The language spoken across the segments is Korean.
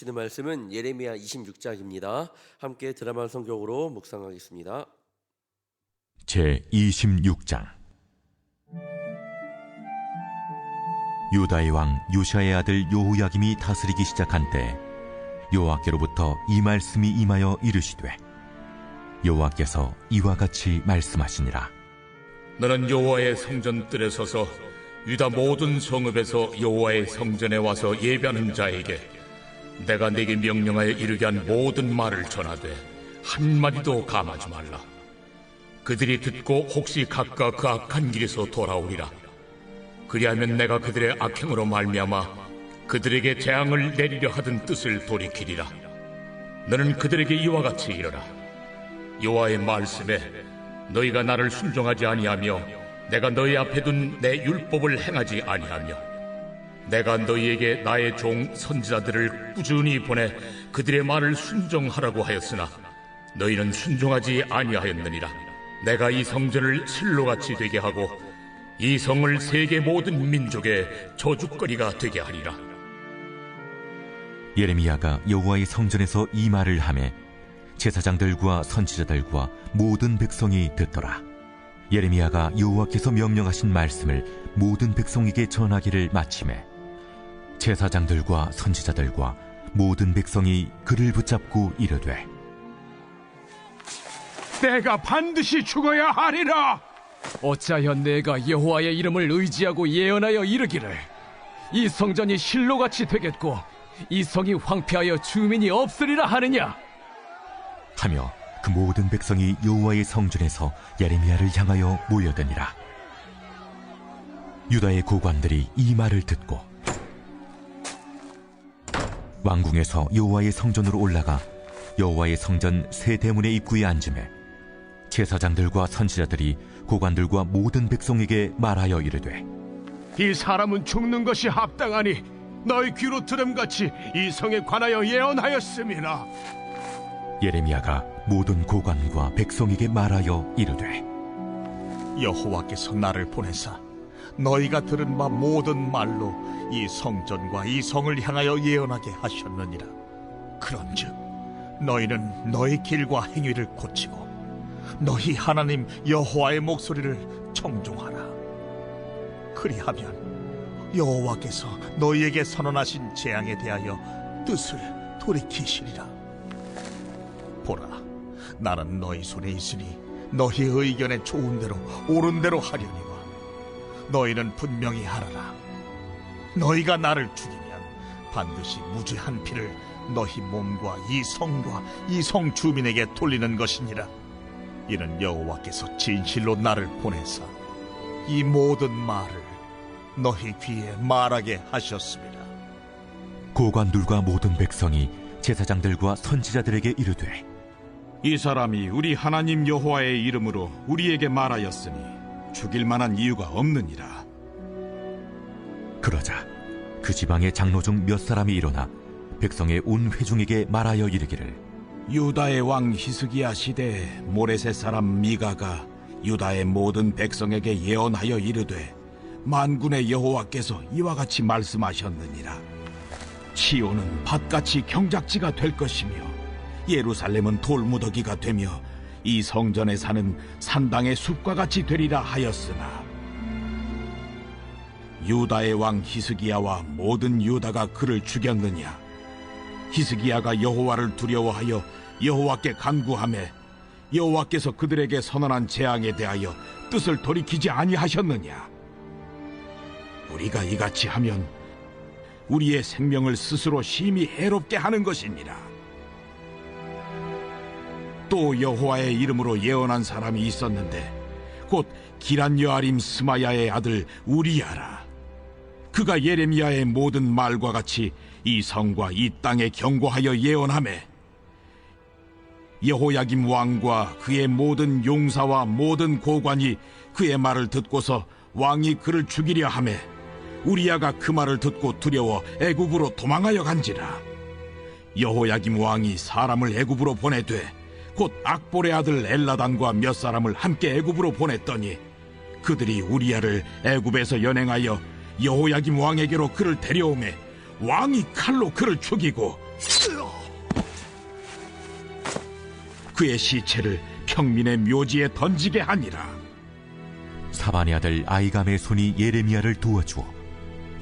주는 말씀은 예레미야 26장입니다. 함께 드라마 성경으로 묵상하겠습니다. 제 26장. 유다의 왕 요시야의 아들 여호야김이 다스리기 시작한 때 여호와께로부터 이 말씀이 임하여 이르시되, 여호와께서 이와 같이 말씀하시니라. 너는 여호와의 성전뜰에 서서 유다 모든 성읍에서 여호와의 성전에 와서 예배하는 자에게 내가 네게 명령하여 이르게 한 모든 말을 전하되 한마디도 감하지 말라. 그들이 듣고 혹시 각각 그 악한 길에서 돌아오리라. 그리하면 내가 그들의 악행으로 말미암아 그들에게 재앙을 내리려 하던 뜻을 돌이키리라. 너는 그들에게 이와 같이 이르라. 여호와의 말씀에 너희가 나를 순종하지 아니하며 내가 너희 앞에 둔 내 율법을 행하지 아니하며 내가 너희에게 나의 종 선지자들을 꾸준히 보내 그들의 말을 순종하라고 하였으나 너희는 순종하지 아니하였느니라. 내가 이 성전을 실로같이 되게 하고 이 성을 세계 모든 민족의 저주거리가 되게 하리라. 예레미야가 여호와의 성전에서 이 말을 하매 제사장들과 선지자들과 모든 백성이 듣더라. 예레미야가 여호와께서 명령하신 말씀을 모든 백성에게 전하기를 마치매 제사장들과 선지자들과 모든 백성이 그를 붙잡고 이르되, 내가 반드시 죽어야 하리라. 어찌하여 내가 여호와의 이름을 의지하고 예언하여 이르기를 이 성전이 실로같이 되겠고 이 성이 황폐하여 주민이 없으리라 하느냐 하며 그 모든 백성이 여호와의 성전에서 예레미야를 향하여 모여드니라. 유다의 고관들이 이 말을 듣고 왕궁에서 여호와의 성전으로 올라가 여호와의 성전 세 대문의 입구에 앉으매 제사장들과 선지자들이 고관들과 모든 백성에게 말하여 이르되, 이 사람은 죽는 것이 합당하니 너희 귀로 들음같이 이 성에 관하여 예언하였음이라. 예레미야가 모든 고관과 백성에게 말하여 이르되, 여호와께서 나를 보내사 너희가 들은 바 모든 말로 이 성전과 이 성을 향하여 예언하게 하셨느니라. 그런즉 너희는 너희 길과 행위를 고치고 너희 하나님 여호와의 목소리를 청종하라. 그리하면 여호와께서 너희에게 선언하신 재앙에 대하여 뜻을 돌이키시리라. 보라, 나는 너희 손에 있으니 너희 의견에 좋은 대로 옳은 대로 하려니와 너희는 분명히 하라라. 너희가 나를 죽이면 반드시 무죄한 피를 너희 몸과 이 성과 이 성 주민에게 돌리는 것이니라. 이는 여호와께서 진실로 나를 보내사 이 모든 말을 너희 귀에 말하게 하셨습니다. 고관들과 모든 백성이 제사장들과 선지자들에게 이르되, 이 사람이 우리 하나님 여호와의 이름으로 우리에게 말하였으니 죽일 만한 이유가 없느니라. 그러자 그 지방의 장로 중 몇 사람이 일어나 백성의 온 회중에게 말하여 이르기를, 유다의 왕 히스기야 시대에 모레셋 사람 미가가 유다의 모든 백성에게 예언하여 이르되, 만군의 여호와께서 이와 같이 말씀하셨느니라. 시온은 밭같이 경작지가 될 것이며 예루살렘은 돌무더기가 되며 이 성전에 사는 산당의 숲과 같이 되리라 하였으나 유다의 왕 히스기야와 모든 유다가 그를 죽였느냐? 히스기야가 여호와를 두려워하여 여호와께 간구하매 여호와께서 그들에게 선언한 재앙에 대하여 뜻을 돌이키지 아니하셨느냐? 우리가 이같이 하면 우리의 생명을 스스로 심히 해롭게 하는 것이니라. 또 여호와의 이름으로 예언한 사람이 있었는데 곧 기란 여아림 스마야의 아들 우리야라. 그가 예레미야의 모든 말과 같이 이 성과 이 땅에 경고하여 예언하매 여호야김 왕과 그의 모든 용사와 모든 고관이 그의 말을 듣고서 왕이 그를 죽이려 하매 우리야가 그 말을 듣고 두려워 애굽으로 도망하여 간지라. 여호야김 왕이 사람을 애굽으로 보내되 곧 악볼의 아들 엘라단과 몇 사람을 함께 애굽으로 보냈더니 그들이 우리야를 애굽에서 연행하여 여호야김 왕에게로 그를 데려오매 왕이 칼로 그를 죽이고 그의 시체를 평민의 묘지에 던지게 하니라. 사반의 아들 아이감의 손이 예레미야를 도와주어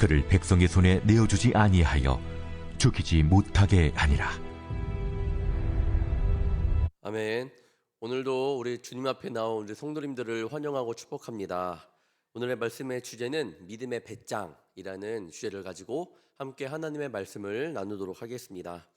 그를 백성의 손에 내어주지 아니하여 죽이지 못하게 하니라. 아멘. 오늘도 우리 주님 앞에 나온 우리 성도님들을 환영하고 축복합니다. 오늘의 말씀의 주제는 믿음의 배짱이라는 주제를 가지고 함께 하나님의 말씀을 나누도록 하겠습니다.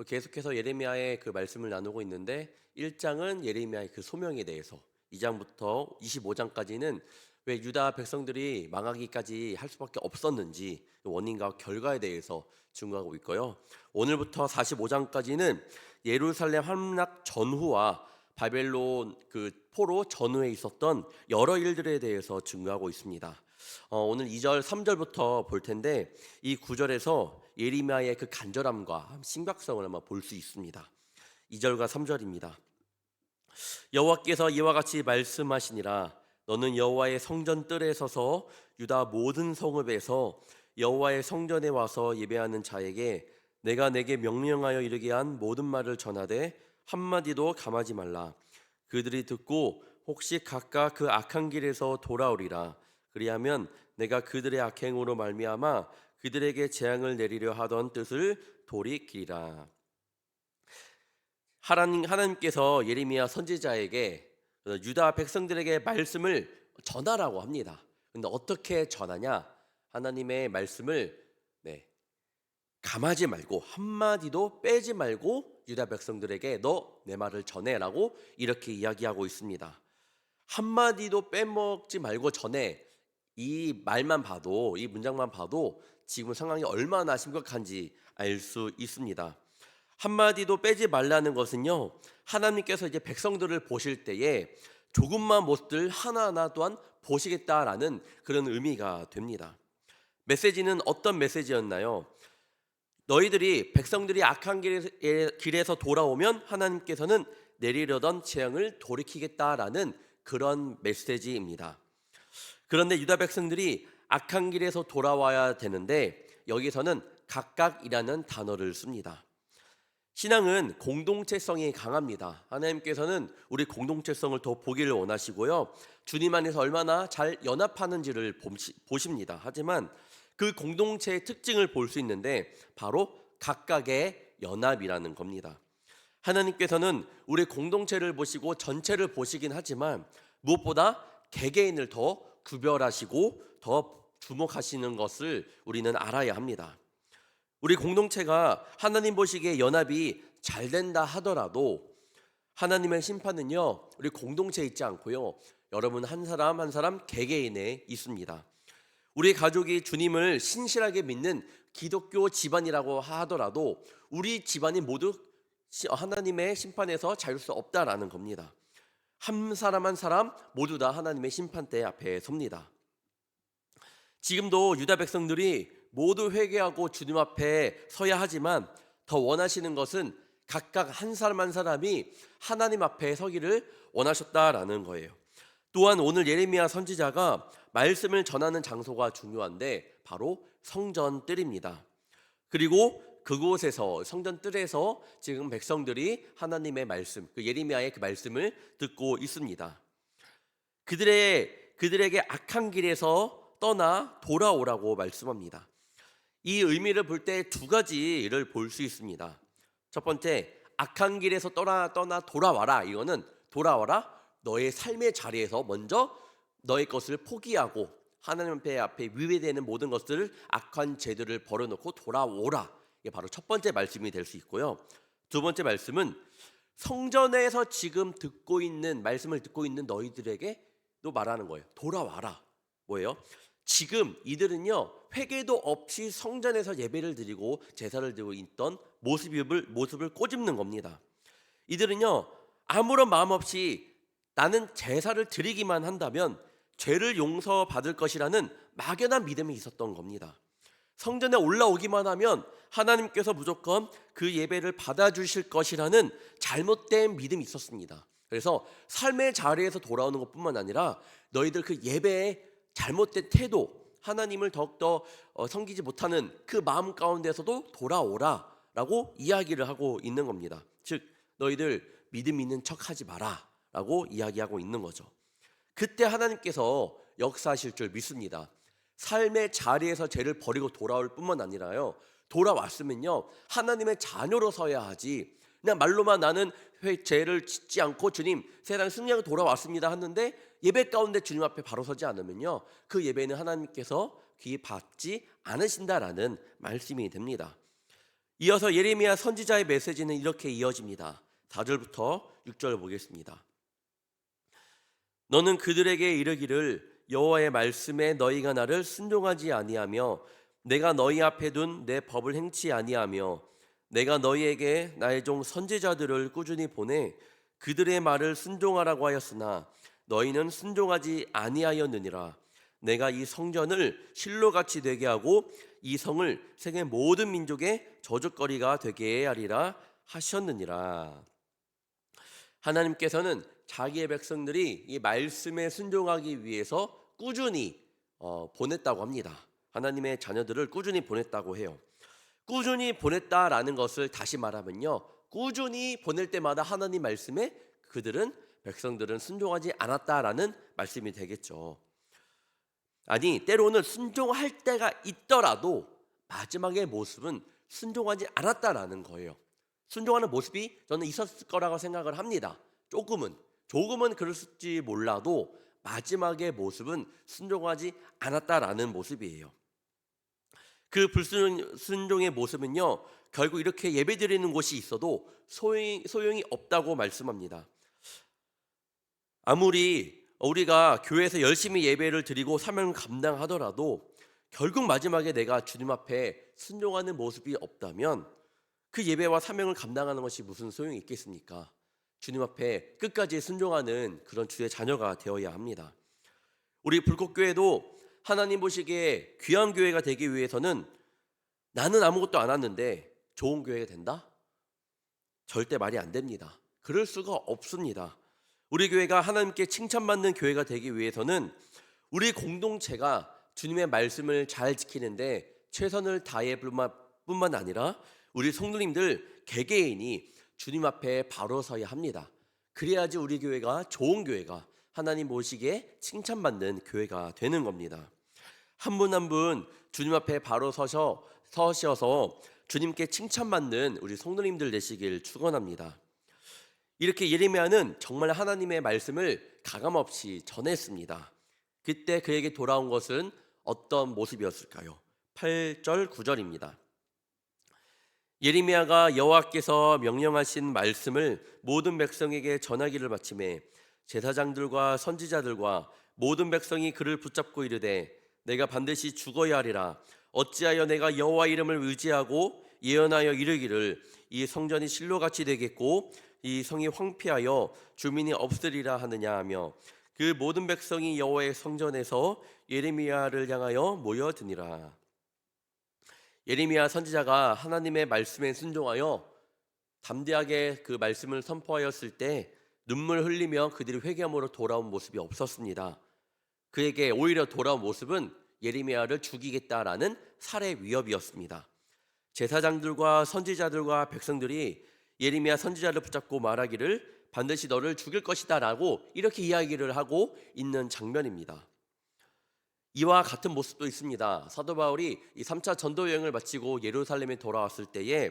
계속해서 예레미야의 그 말씀을 나누고 있는데 1장은 예레미야의 그 소명에 대해서, 2장부터 25장까지는 왜 유다 백성들이 망하기까지 할 수밖에 없었는지 원인과 결과에 대해서 증거하고 있고요. 오늘부터 45장까지는 예루살렘 함락 전후와 바벨론 그 포로 전후에 있었던 여러 일들에 대해서 증거하고 있습니다. 오늘 2절 3절부터 볼 텐데 이 9절에서 예레미야의 그 간절함과 심각성을 한번 볼 수 있습니다. 2절과 3절입니다. 여호와께서 이와 같이 말씀하시니라. 너는 여호와의 성전 뜰에 서서 유다 모든 성읍에서 여호와의 성전에 와서 예배하는 자에게 내가 내게 명령하여 이르게 한 모든 말을 전하되 한마디도 감하지 말라. 그들이 듣고 혹시 각각 그 악한 길에서 돌아오리라. 그리하면 내가 그들의 악행으로 말미암아 그들에게 재앙을 내리려 하던 뜻을 돌이키리라. 하나님께서 예레미야 선지자에게 유다 백성들에게 말씀을 전하라고 합니다. 근데 어떻게 전하냐? 하나님의 말씀을 감하지 말고 한마디도 빼지 말고 유다 백성들에게 너 내 말을 전해라고 이렇게 이야기하고 있습니다. 한마디도 빼먹지 말고 전해. 이 말만 봐도, 이 문장만 봐도 지금 상황이 얼마나 심각한지 알 수 있습니다. 한마디도 빼지 말라는 것은요, 하나님께서 이제 백성들을 보실 때에 조금만 못들 하나하나 또한 보시겠다라는 그런 의미가 됩니다. 메시지는 어떤 메시지였나요? 너희들이 백성들이 악한 길에서 돌아오면 하나님께서는 내리려던 재앙을 돌이키겠다라는 그런 메시지입니다. 그런데 유다 백성들이 악한 길에서 돌아와야 되는데 여기서는 각각이라는 단어를 씁니다. 신앙은 공동체성이 강합니다. 하나님께서는 우리 공동체성을 더 보기를 원하시고요, 주님 안에서 얼마나 잘 연합하는지를 보십니다. 하지만 그 공동체의 특징을 볼 수 있는데 바로 각각의 연합이라는 겁니다. 하나님께서는 우리 공동체를 보시고 전체를 보시긴 하지만 무엇보다 개개인을 더 구별하시고 더 주목하시는 것을 우리는 알아야 합니다. 우리 공동체가 하나님 보시기에 연합이 잘 된다 하더라도 하나님의 심판은요, 우리 공동체에 있지 않고요, 여러분 한 사람 한 사람 개개인에 있습니다. 우리 가족이 주님을 신실하게 믿는 기독교 집안이라고 하더라도 우리 집안이 모두 하나님의 심판에서 자유할 수 없다라는 겁니다. 한 사람 한 사람 모두 다 하나님의 심판대 앞에 섭니다. 지금도 유다 백성들이 모두 회개하고 주님 앞에 서야 하지만 더 원하시는 것은 각각 한 사람 한 사람이 하나님 앞에 서기를 원하셨다라는 거예요. 또한 오늘 예레미야 선지자가 말씀을 전하는 장소가 중요한데 바로 성전 뜰입니다. 그리고 그곳에서 성전 뜰에서 지금 백성들이 하나님의 말씀, 그 예레미야의 그 말씀을 듣고 있습니다. 그들에게 악한 길에서 떠나 돌아오라고 말씀합니다. 이 의미를 볼 때 두 가지를 볼 수 있습니다. 첫 번째, 악한 길에서 떠나 돌아와라. 이거는 돌아와라. 너의 삶의 자리에서 먼저 너의 것을 포기하고 하나님 앞에 위배되는 모든 것들을, 악한 죄들을 버려놓고 돌아오라. 이게 바로 첫 번째 말씀이 될 수 있고요. 두 번째 말씀은 성전에서 지금 말씀을 듣고 있는 너희들에게도 말하는 거예요. 돌아와라. 뭐예요? 지금 이들은요, 회개도 없이 성전에서 예배를 드리고 제사를 드리고 있던 모습을 꼬집는 겁니다. 이들은요, 아무런 마음 없이 나는 제사를 드리기만 한다면 죄를 용서받을 것이라는 막연한 믿음이 있었던 겁니다. 성전에 올라오기만 하면 하나님께서 무조건 그 예배를 받아주실 것이라는 잘못된 믿음이 있었습니다. 그래서 삶의 자리에서 돌아오는 것뿐만 아니라 너희들 그 예배의 잘못된 태도, 하나님을 더욱더 섬기지 못하는 그 마음 가운데서도 돌아오라 라고 이야기를 하고 있는 겁니다. 즉 너희들 믿음 있는 척하지 마라라고 이야기하고 있는 거죠. 그때 하나님께서 역사하실 줄 믿습니다. 삶의 자리에서 죄를 버리고 돌아올 뿐만 아니라요, 돌아왔으면요 하나님의 자녀로 서야 하지, 그냥 말로만 나는 죄를 짓지 않고 주님 세상 승리하고 돌아왔습니다 하는데 예배 가운데 주님 앞에 바로 서지 않으면요 그 예배는 하나님께서 귀 받지 않으신다라는 말씀이 됩니다. 이어서 예레미야 선지자의 메시지는 이렇게 이어집니다. 4절부터 6절 보겠습니다. 너는 그들에게 이르기를 여호와의 말씀에 너희가 나를 순종하지 아니하며 내가 너희 앞에 둔 내 법을 행치 아니하며 내가 너희에게 나의 종 선지자들을 꾸준히 보내 그들의 말을 순종하라고 하였으나 너희는 순종하지 아니하였느니라. 내가 이 성전을 실로같이 되게 하고 이 성을 세계 모든 민족의 저주거리가 되게 하리라 하셨느니라. 하나님께서는 자기의 백성들이 이 말씀에 순종하기 위해서 꾸준히 보냈다고 합니다. 하나님의 자녀들을 꾸준히 보냈다고 해요. 꾸준히 보냈다라는 것을 다시 말하면요, 꾸준히 보낼 때마다 하나님 말씀에 백성들은 순종하지 않았다라는 말씀이 되겠죠. 아니, 때로는 순종할 때가 있더라도 마지막의 모습은 순종하지 않았다라는 거예요. 순종하는 모습이 저는 있었을 거라고 생각을 합니다. 조금은 그랬을지 몰라도 마지막의 모습은 순종하지 않았다라는 모습이에요. 그 불순종의 모습은요 결국 이렇게 예배드리는 곳이 있어도 소용이 없다고 말씀합니다. 아무리 우리가 교회에서 열심히 예배를 드리고 사명을 감당하더라도 결국 마지막에 내가 주님 앞에 순종하는 모습이 없다면 그 예배와 사명을 감당하는 것이 무슨 소용이 있겠습니까? 주님 앞에 끝까지 순종하는 그런 주의 자녀가 되어야 합니다. 우리 불꽃교회도 하나님 보시기에 귀한 교회가 되기 위해서는 나는 아무것도 안 왔는데 좋은 교회가 된다? 절대 말이 안 됩니다. 그럴 수가 없습니다. 우리 교회가 하나님께 칭찬받는 교회가 되기 위해서는 우리 공동체가 주님의 말씀을 잘 지키는데 최선을 다해 뿐만 아니라 우리 성도님들 개개인이 주님 앞에 바로 서야 합니다. 그래야지 우리 교회가 좋은 교회가 하나님 보시기에 칭찬받는 교회가 되는 겁니다. 한 분 한 분 주님 앞에 바로 서셔서 주님께 칭찬받는 우리 성도님들 되시길 축원합니다. 이렇게 예레미야는 정말 하나님의 말씀을 가감없이 전했습니다. 그때 그에게 돌아온 것은 어떤 모습이었을까요? 8절 9절입니다. 예레미야가 여호와께서 명령하신 말씀을 모든 백성에게 전하기를 마침에 제사장들과 선지자들과 모든 백성이 그를 붙잡고 이르되 내가 반드시 죽어야 하리라. 어찌하여 내가 여호와 이름을 의지하고 예언하여 이르기를 이 성전이 실로같이 되겠고 이 성이 황폐하여 주민이 없으리라 하느냐 하며 그 모든 백성이 여호와의 성전에서 예레미야를 향하여 모여드니라. 예레미야 선지자가 하나님의 말씀에 순종하여 담대하게 그 말씀을 선포하였을 때 눈물 흘리며 그들이 회개함으로 돌아온 모습이 없었습니다. 그에게 오히려 돌아온 모습은 예레미야를 죽이겠다라는 살해 위협이었습니다. 제사장들과 선지자들과 백성들이 예레미야 선지자를 붙잡고 말하기를 반드시 너를 죽일 것이다 라고 이렇게 이야기를 하고 있는 장면입니다. 이와 같은 모습도 있습니다. 사도 바울이 이 3차 전도 여행을 마치고 예루살렘에 돌아왔을 때에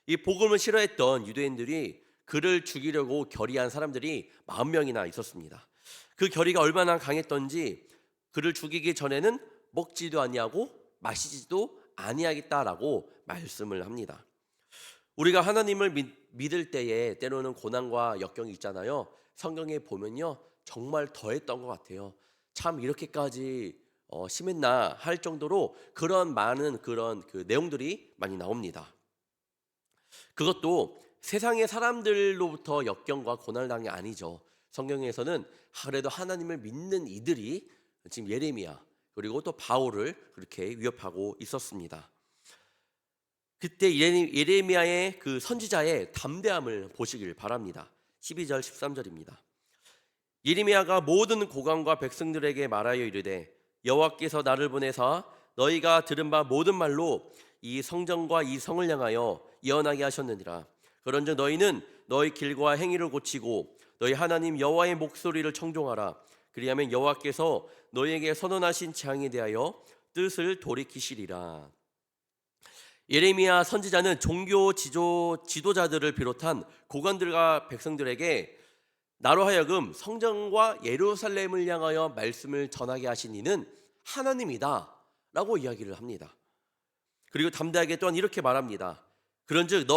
이 복음을 싫어했던 유대인들이 그를 죽이려고 결의한 사람들이 40명이나 있었습니다. 그 결의가 얼마나 강했던지 그를 죽이기 전에는 먹지도 아니하고 마시지도 아니하겠다라고 말씀을 합니다. 우리가 하나님을 믿을 때에 때로는 고난과 역경이 있잖아요. 성경에 보면요 정말 더했던 것 같아요. 참 이렇게까지 심했나 할 정도로 그런 많은 그런 내용들이 많이 나옵니다. 그것도 세상의 사람들로부터 역경과 고난을 당한 게 아니죠. 성경에서는 그래도 하나님을 믿는 이들이 지금 예레미야 그리고 또 바울을 그렇게 위협하고 있었습니다. 그때 예레미야의 그 선지자의 담대함을 보시길 바랍니다. 12절 13절입니다. 예레미야가 모든 고관과 백성들에게 말하여 이르되 여호와께서 나를 보내사 너희가 들은 바 모든 말로 이 성전과 이 성을 향하여 예언하게 하셨느니라. 그런즉 너희는 너희 길과 행위를 고치고 너희 하나님 여호와의 목소리를 청종하라. 그리하면 여호와께서 너희에게 선언하신 재앙에 대하여 뜻을 돌이키시리라. 예레미야 선지자는 종교 지도자들을 비롯한 고관들과 백성들에게 나로 하여금 성전과 예루살렘을 향하여 말씀을 전하게 하신 이는 하나님이다 라고 이야기를 합니다. 그리고 담대하게 또한 이렇게 말합니다. 그런즉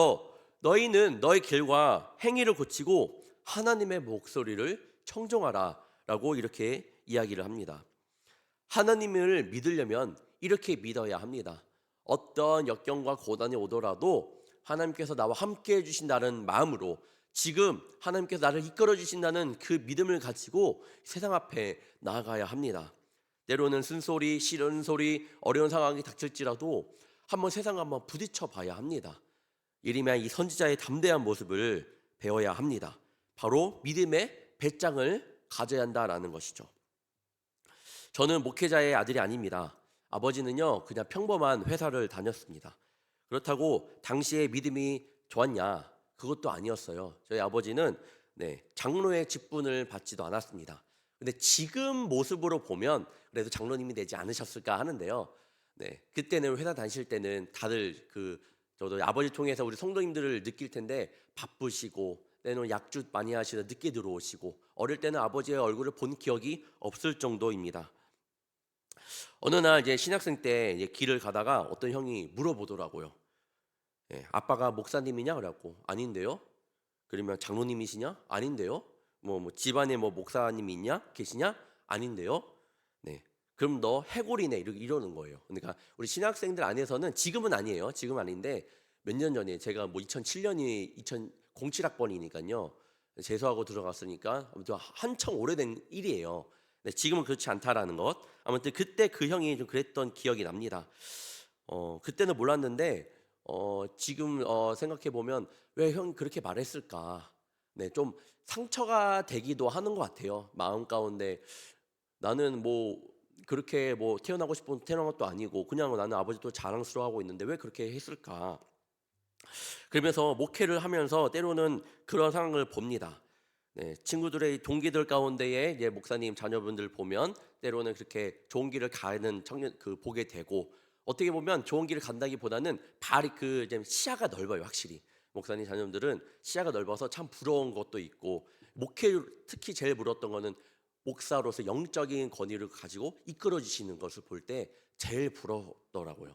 너희는 너희 길과 행위를 고치고 하나님의 목소리를 청종하라 라고 이렇게 이야기를 합니다. 하나님을 믿으려면 이렇게 믿어야 합니다. 어떤 역경과 고난이 오더라도 하나님께서 나와 함께 해주신다는 마음으로 지금 하나님께서 나를 이끌어 주신다는 그 믿음을 가지고 세상 앞에 나아가야 합니다. 때로는 쓴소리, 싫은 소리, 어려운 상황이 닥칠지라도 세상 한번 부딪혀 봐야 합니다. 예레미야 이 선지자의 담대한 모습을 배워야 합니다. 바로 믿음의 배짱을 가져야 한다라는 것이죠. 저는 목회자의 아들이 아닙니다. 아버지는요 그냥 평범한 회사를 다녔습니다. 그렇다고 당시에 믿음이 좋았냐? 그것도 아니었어요. 저희 아버지는 장로의 직분을 받지도 않았습니다. 근데 지금 모습으로 보면 그래도 장로님이 되지 않으셨을까 하는데요. 그때는 회사 다니실 때는 다들 저도 아버지 통해서 우리 성도님들을 느낄 텐데 바쁘시고 때는 약주 많이 하시다 늦게 들어오시고 어릴 때는 아버지의 얼굴을 본 기억이 없을 정도입니다. 어느 날 이제 신학생 때 이제 길을 가다가 어떤 형이 물어보더라고요. 아빠가 목사님이냐? 그래갖고 아닌데요. 그러면 장로님이시냐? 아닌데요. 뭐 집안에 목사님이 있냐? 계시냐? 아닌데요. 그럼 너 해골이네 이러는 거예요. 그러니까 우리 신학생들 안에서는 지금은 아니에요. 지금 아닌데 몇 년 전에 제가 2007년이 2007학번이니까요. 재수하고 들어갔으니까 한참 오래된 일이에요. 지금은 그렇지 않다라는 것. 아무튼 그때 그 형이 좀 그랬던 기억이 납니다. 그때는 몰랐는데 지금 생각해 보면 왜 형이 그렇게 말했을까? 좀 상처가 되기도 하는 것 같아요. 마음 가운데 나는 그렇게 태어나고 싶은 태어난 것도 아니고 그냥 나는 아버지도 자랑스러워하고 있는데 왜 그렇게 했을까? 그러면서 목회를 하면서 때로는 그런 상황을 봅니다. 친구들의 동기들 가운데에 이제 목사님 자녀분들 보면 때로는 그렇게 좋은 길을 가는 청년 보게 되고 어떻게 보면 좋은 길을 간다기보다는 발이 이제 시야가 넓어요. 확실히 목사님 자녀들은 시야가 넓어서 참 부러운 것도 있고 목회 특히 제일 부러웠던 거는 목사로서 영적인 권위를 가지고 이끌어 주시는 것을 볼 때 제일 부럽더라고요.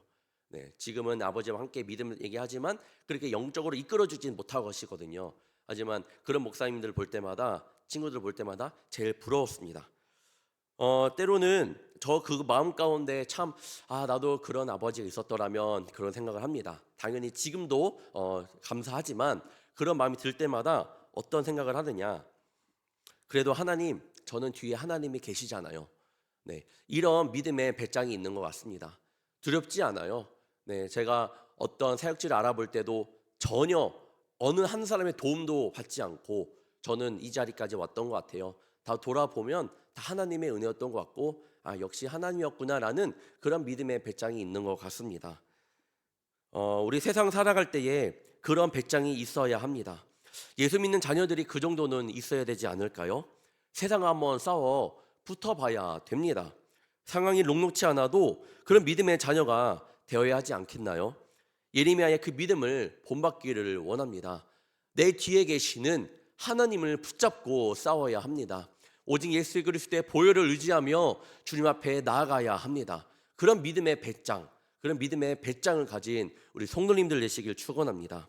지금은 아버지와 함께 믿음을 얘기하지만 그렇게 영적으로 이끌어 주지는 못하고 계시거든요. 하지만 그런 목사님들 볼 때마다 친구들 볼 때마다 제일 부러웠습니다. 때로는 저 그 마음 가운데 참 나도 그런 아버지가 있었더라면 그런 생각을 합니다. 당연히 지금도 감사하지만 그런 마음이 들 때마다 어떤 생각을 하느냐? 그래도 하나님, 저는 뒤에 하나님이 계시잖아요. 이런 믿음의 배짱이 있는 것 같습니다. 두렵지 않아요. 제가 어떤 사역지를 알아볼 때도 전혀 어느 한 사람의 도움도 받지 않고 저는 이 자리까지 왔던 것 같아요. 다 돌아보면 다 하나님의 은혜였던 것 같고 역시 하나님이었구나라는 그런 믿음의 배짱이 있는 것 같습니다. 우리 세상 살아갈 때에 그런 배짱이 있어야 합니다. 예수 믿는 자녀들이 그 정도는 있어야 되지 않을까요? 세상 한번 싸워 붙어봐야 됩니다. 상황이 녹록치 않아도 그런 믿음의 자녀가 되어야 하지 않겠나요? 예레미야의 그 믿음을 본받기를 원합니다. 내 뒤에 계시는 하나님을 붙잡고 싸워야 합니다. 오직 예수 그리스도의 보혈을 의지하며 주님 앞에 나아가야 합니다. 그런 믿음의 배짱, 그런 믿음의 배짱을 가진 우리 성도님들 되시길 축원합니다.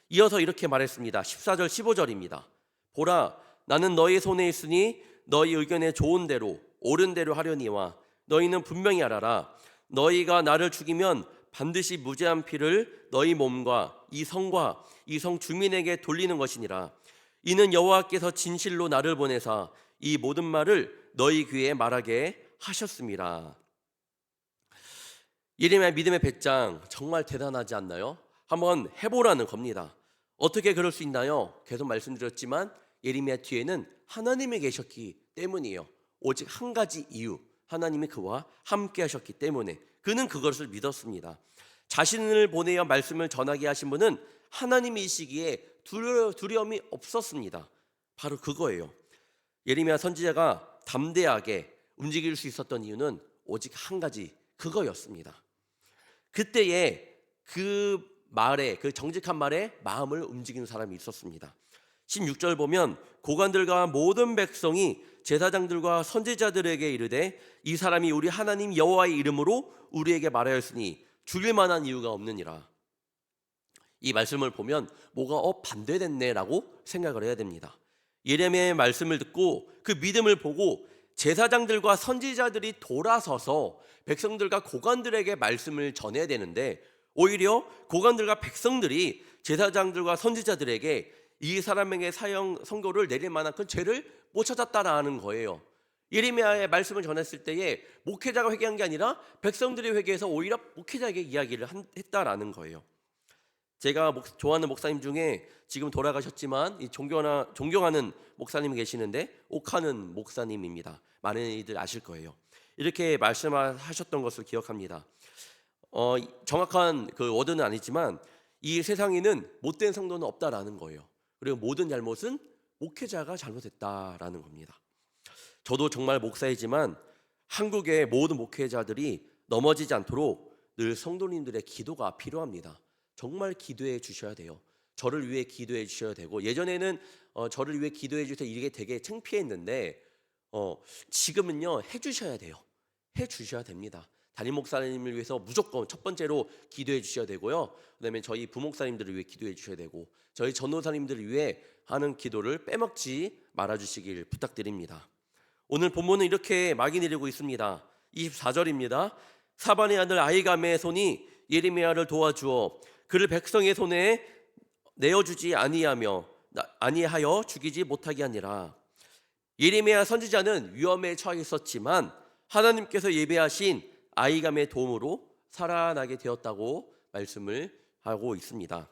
이어서 이렇게 말했습니다. 14절 15절입니다. 보라, 나는 너희 손에 있으니 너희 의견에 좋은 대로 옳은 대로 하려니와 너희는 분명히 알아라. 너희가 나를 죽이면 반드시 무죄한 피를 너희 몸과 이 성과 이 성 주민에게 돌리는 것이니라. 이는 여호와께서 진실로 나를 보내사 이 모든 말을 너희 귀에 말하게 하셨습니다. 예레미야 믿음의 배짱 정말 대단하지 않나요? 한번 해보라는 겁니다. 어떻게 그럴 수 있나요? 계속 말씀드렸지만 예레미야 뒤에는 하나님이 계셨기 때문이에요. 오직 한 가지 이유, 하나님이 그와 함께 하셨기 때문에 그는 그것을 믿었습니다. 자신을 보내어 말씀을 전하게 하신 분은 하나님이시기에 두려움이 없었습니다. 바로 그거예요. 예레미야 선지자가 담대하게 움직일 수 있었던 이유는 오직 한 가지, 그거였습니다. 그때에 그 말에, 그 정직한 말에 마음을 움직이는 사람이 있었습니다. 16절 보면 고관들과 모든 백성이 제사장들과 선지자들에게 이르되 이 사람이 우리 하나님 여호와의 이름으로 우리에게 말하였으니 죽일 만한 이유가 없느니라. 이 말씀을 보면 뭐가 반대됐네라고 생각을 해야 됩니다. 예레미야의 말씀을 듣고 그 믿음을 보고 제사장들과 선지자들이 돌아서서 백성들과 고관들에게 말씀을 전해야 되는데, 오히려 고관들과 백성들이 제사장들과 선지자들에게 이 사람에게 선고를 내릴 만한 그 죄를 못 찾았다라는 거예요. 예레미야의 말씀을 전했을 때에 목회자가 회개한 게 아니라 백성들이 회개해서 오히려 목회자에게 이야기를 했다라는 거예요. 제가 좋아하는 목사님 중에 지금 돌아가셨지만 존경하는 목사님이 계시는데 옥하는 목사님입니다. 많은 이들 아실 거예요. 이렇게 말씀하셨던 것을 기억합니다. 정확한 그 워드는 아니지만 이 세상에는 못된 성도는 없다라는 거예요. 그리고 모든 잘못은 목회자가 잘못했다라는 겁니다. 저도 정말 목사이지만 한국의 모든 목회자들이 넘어지지 않도록 늘 성도님들의 기도가 필요합니다. 정말 기도해 주셔야 돼요. 저를 위해 기도해 주셔야 되고, 예전에는 저를 위해 기도해 주세요 이게 되게 창피했는데 지금은요 해 주셔야 돼요. 해 주셔야 됩니다. 담임 목사님을 위해서 무조건 첫 번째로 기도해 주셔야 되고요. 그다음에 저희 부목사님들을 위해 기도해 주셔야 되고, 저희 전도사님들을 위해 하는 기도를 빼먹지 말아 주시길 부탁드립니다. 오늘 본문은 이렇게 막이 내리고 있습니다. 24절입니다. 사반의 아들 아히감의 손이 예레미야를 도와주어 그를 백성의 손에 내어주지 아니하여 죽이지 못하게 하니라. 예레미야 선지자는 위험에 처해 있었지만 하나님께서 예배하신 아히감의 도움으로 살아나게 되었다고 말씀을 하고 있습니다.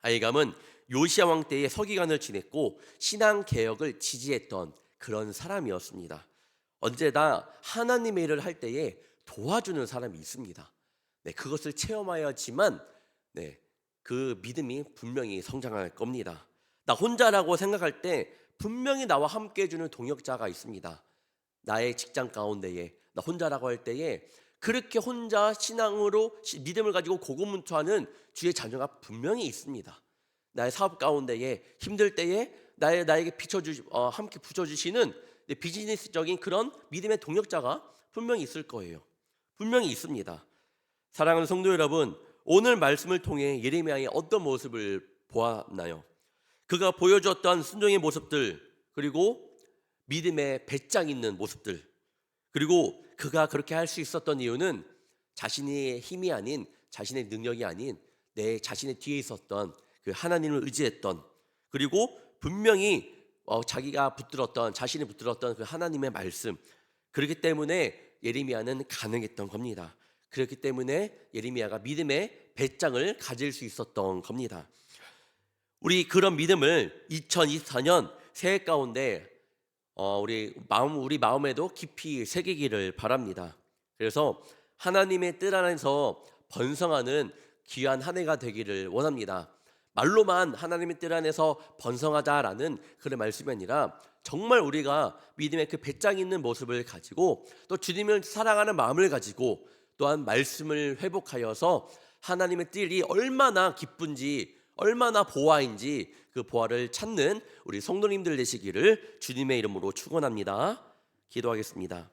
아히감은 요시야 왕 때에 서기관을 지냈고 신앙 개혁을 지지했던 그런 사람이었습니다. 언제나 하나님의 일을 할 때에 도와주는 사람이 있습니다. 그것을 체험하여야지만 그 믿음이 분명히 성장할 겁니다. 나 혼자라고 생각할 때 분명히 나와 함께 해주는 동역자가 있습니다. 나의 직장 가운데에 나 혼자라고 할 때에 그렇게 혼자 신앙으로 믿음을 가지고 고군분투하는 주의 자녀가 분명히 있습니다. 나의 사업 가운데에 힘들 때에 나에게 함께 붙여주시는 비즈니스적인 그런 믿음의 동역자가 분명히 있을 거예요. 분명히 있습니다. 사랑하는 성도 여러분, 오늘 말씀을 통해 예레미야의 어떤 모습을 보았나요? 그가 보여주었던 순종의 모습들, 그리고 믿음의 배짱 있는 모습들, 그리고 그가 그렇게 할 수 있었던 이유는 자신의 힘이 아닌, 자신의 능력이 아닌 내 자신의 뒤에 있었던 그 하나님을 의지했던, 그리고 분명히 자신이 붙들었던 그 하나님의 말씀, 그렇기 때문에 예레미야는 가능했던 겁니다. 그렇기 때문에 예레미야가 믿음의 배짱을 가질 수 있었던 겁니다. 우리 그런 믿음을 2024년 새해 가운데 우리 마음에도 깊이 새기기를 바랍니다. 그래서 하나님의 뜻 안에서 번성하는 귀한 한 해가 되기를 원합니다. 말로만 하나님의 뜻 안에서 번성하자라는 그런 말씀이 아니라 정말 우리가 믿음의 그 배짱 있는 모습을 가지고 또 주님을 사랑하는 마음을 가지고 또한 말씀을 회복하여서 하나님의 뜻이 얼마나 기쁜지, 얼마나 보화인지 그 보화를 찾는 우리 성도님들 되시기를 주님의 이름으로 축원합니다. 기도하겠습니다.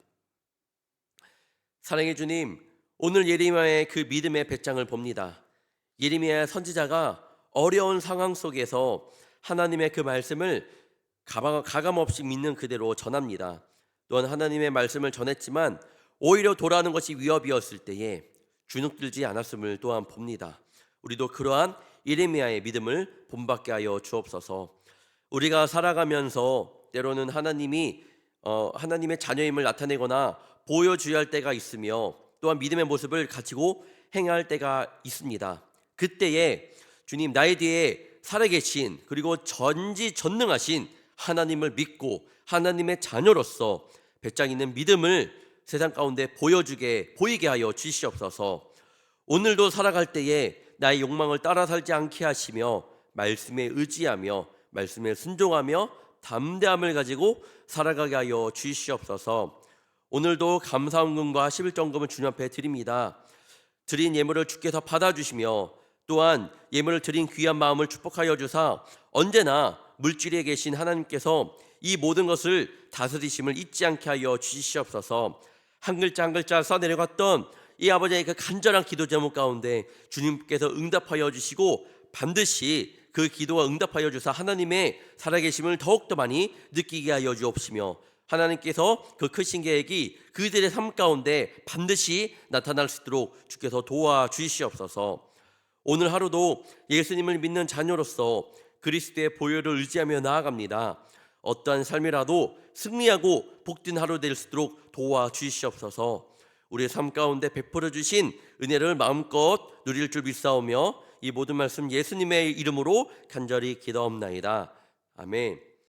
사랑의 주님, 오늘 예레미야의 그 믿음의 배짱을 봅니다. 예레미야 선지자가 어려운 상황 속에서 하나님의 그 말씀을 가감없이 믿는 그대로 전합니다. 또한 하나님의 말씀을 전했지만 오히려 돌아오는 것이 위협이었을 때에 주눅들지 않았음을 또한 봅니다. 우리도 그러한 예레미야의 믿음을 본받게 하여 주옵소서. 우리가 살아가면서 때로는 하나님의 자녀임을 나타내거나 보여줘야 할 때가 있으며 또한 믿음의 모습을 가지고 행해야 할 때가 있습니다. 그때에 주님, 나의 뒤에 살아계신 그리고 전지전능하신 하나님을 믿고 하나님의 자녀로서 배짱 있는 믿음을 세상 가운데 보이게 하여 주시옵소서. 오늘도 살아갈 때에 나의 욕망을 따라 살지 않게 하시며 말씀에 의지하며 말씀에 순종하며 담대함을 가지고 살아가게 하여 주시옵소서. 오늘도 감사헌금과 11전금을 주님 앞에 드립니다. 드린 예물을 주께서 받아주시며 또한 예물을 드린 귀한 마음을 축복하여 주사 언제나 물질에 계신 하나님께서 이 모든 것을 다스리심을 잊지 않게 하여 주시옵소서. 한 글자 한 글자 써내려갔던 이 아버지의 그 간절한 기도 제목 가운데 주님께서 응답하여 주시고 반드시 그 기도와 응답하여 주사 하나님의 살아계심을 더욱더 많이 느끼게 하여 주옵시며 하나님께서 그 크신 계획이 그들의 삶 가운데 반드시 나타날 수 있도록 주께서 도와주시옵소서. 오늘 하루도 예수님을 믿는 자녀로서 그리스도의 보혈을 의지하며 나아갑니다. 어떠한 삶이라도 승리하고 복된 하루 될 수 있도록 도와주시옵소서. 우리의 삶 가운데 베풀어 주신 은혜를 마음껏 누릴 줄 믿사오며 이 모든 말씀 예수님의 이름으로 간절히 기도옵나이다. 아멘.